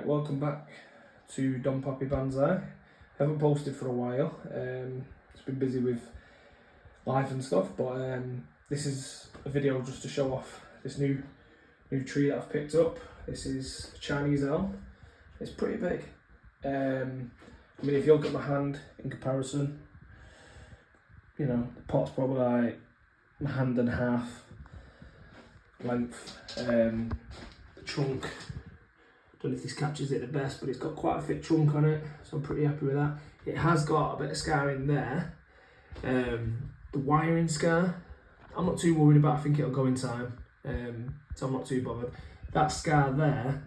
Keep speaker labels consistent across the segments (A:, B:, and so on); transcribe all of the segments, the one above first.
A: Right, welcome back to Don Poppy Bonsai. Haven't posted for a while. It's been busy with life and stuff, but this is a video just to show off this new tree that I've picked up. This is Chinese Elm. It's pretty big. I mean, if you look at my hand in comparison, you know, the pot's probably like my hand and a half length. The trunk, don't know if this captures it the best, but it's got quite a thick trunk on it, so I'm pretty happy with that. It has got a bit of scarring there. The wiring scar, I'm not too worried about. I think it'll go in time, so I'm not too bothered. That scar there,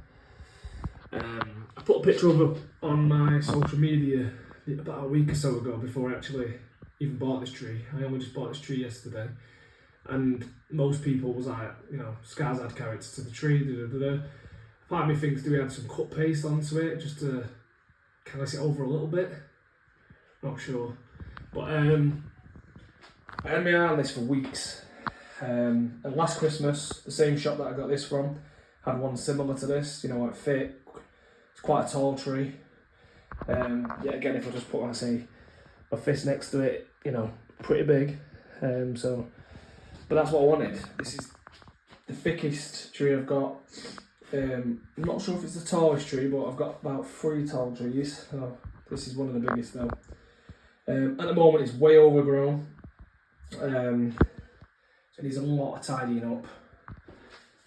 A: I put a picture of it on my social media about a week or so ago before I actually even bought this tree. I only just bought this tree yesterday, and most people was like, you know, scars add character to the tree, Part of me thinks, do we add some cut paste onto it just to callus it over a little bit? Not sure. But I had my eye on this for weeks. And last Christmas, the same shop that I got this from had one similar to this, you know, like thick. It's quite a tall tree. Yeah, again, if I just put, like I say, my fist next to it, you know, pretty big. But that's what I wanted. This is the thickest tree I've got. I'm not sure if it's the tallest tree, but I've got about 3 tall trees. So this is one of the biggest though. At the moment it's way overgrown. So it needs a lot of tidying up.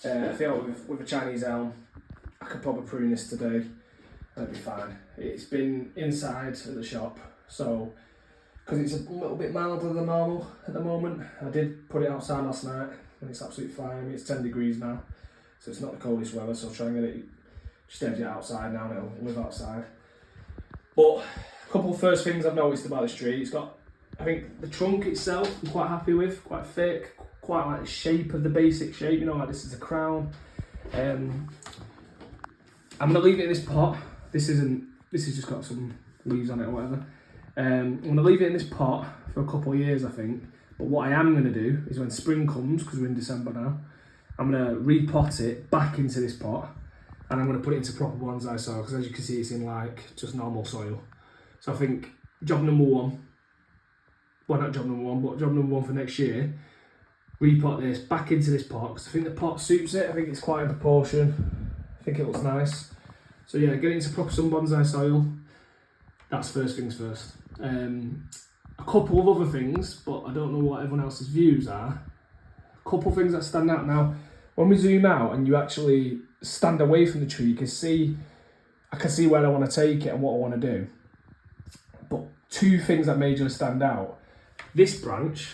A: I feel with a Chinese elm, I could probably prune this today and it'd be fine. It's been inside at the shop, so because it's a little bit milder than normal at the moment. I did put it outside last night and it's absolutely fine. I mean, it's 10 degrees now, so it's not the coldest weather, so I'll try and get it just empty outside now and it'll live outside. But a couple of first things I've noticed about this tree, it's got, I think the trunk itself I'm quite happy with, quite thick, quite like the shape of the basic shape, you know, like this is a crown. I'm going to leave it in this pot. This has just got some leaves on it or whatever. I'm going to leave it in this pot for a couple of years, I think. But what I am going to do is when spring comes, because we're in December now, I'm going to repot it back into this pot and I'm going to put it into proper bonsai soil, because as you can see it's in like just normal soil. So I think job number one, well not job number one, but job number one for next year, repot this back into this pot, because I think the pot suits it. I think it's quite in proportion. I think it looks nice. So yeah, get it into proper some bonsai soil. That's first things first. A couple of other things, but I don't know what everyone else's views are. A couple of things that stand out now. When we zoom out and you actually stand away from the tree, you can see, I can see where I want to take it and what I want to do. But 2 things that majorly stand out. This branch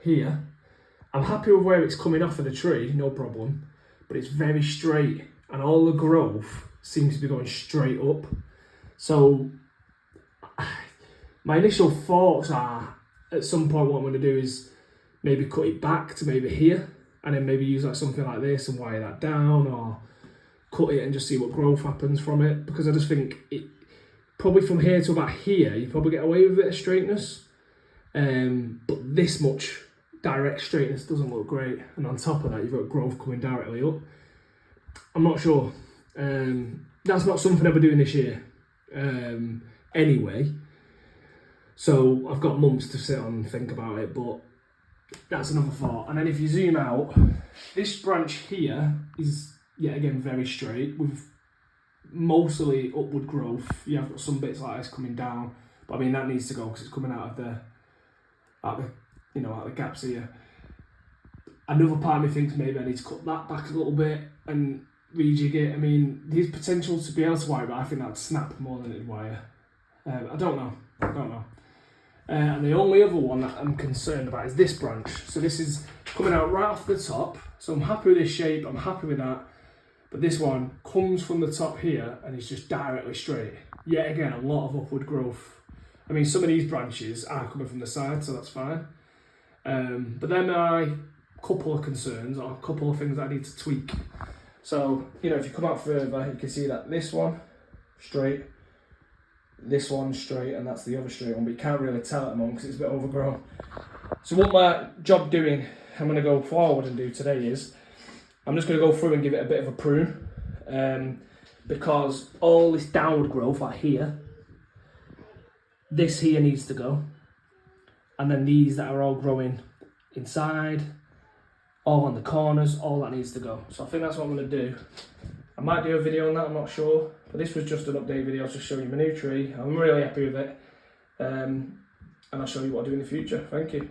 A: here, I'm happy with where it's coming off of the tree, no problem, but it's very straight and all the growth seems to be going straight up. So my initial thoughts are, at some point what I'm going to do is maybe cut it back to maybe here, and then maybe use like something like this and wire that down, or cut it and just see what growth happens from it, because I just think it probably from here to about here you probably get away with a bit of straightness, but this much direct straightness doesn't look great, and on top of that you've got growth coming directly up. I'm not sure. That's not something I'll be doing this year anyway, so I've got months to sit on and think about it, but that's another thought. And then if you zoom out, this branch here is yet again very straight with mostly upward growth. You have got some bits like this coming down, but I mean that needs to go because it's coming out of the you know, out the gaps here. Another part of me thinks maybe I need to cut that back a little bit and rejig it. I mean, there's potential to be able to wire, but I think that'd snap more than it'd wire. I don't know. And the only other one that I'm concerned about is this branch. So this is coming out right off the top. So I'm happy with this shape, I'm happy with that. But this one comes from the top here and it's just directly straight. Yet again, a lot of upward growth. I mean, some of these branches are coming from the side, so that's fine. But then my couple of concerns, or a couple of things that I need to tweak. So, you know, if you come out further, you can see that this one, straight, this one straight, and that's the other straight one, but you can't really tell at the moment because it's a bit overgrown. So what my job doing, I'm going to go forward and do today is, I'm just going to go through and give it a bit of a prune. because all this downward growth, like here, this here needs to go, and then these that are all growing inside, all on the corners, all that needs to go. So I think that's what I'm going to do. I might do a video on that, I'm not sure, but this was just an update video to show you my new tree. I'm really happy with it, and I'll show you what I do in the future. Thank you.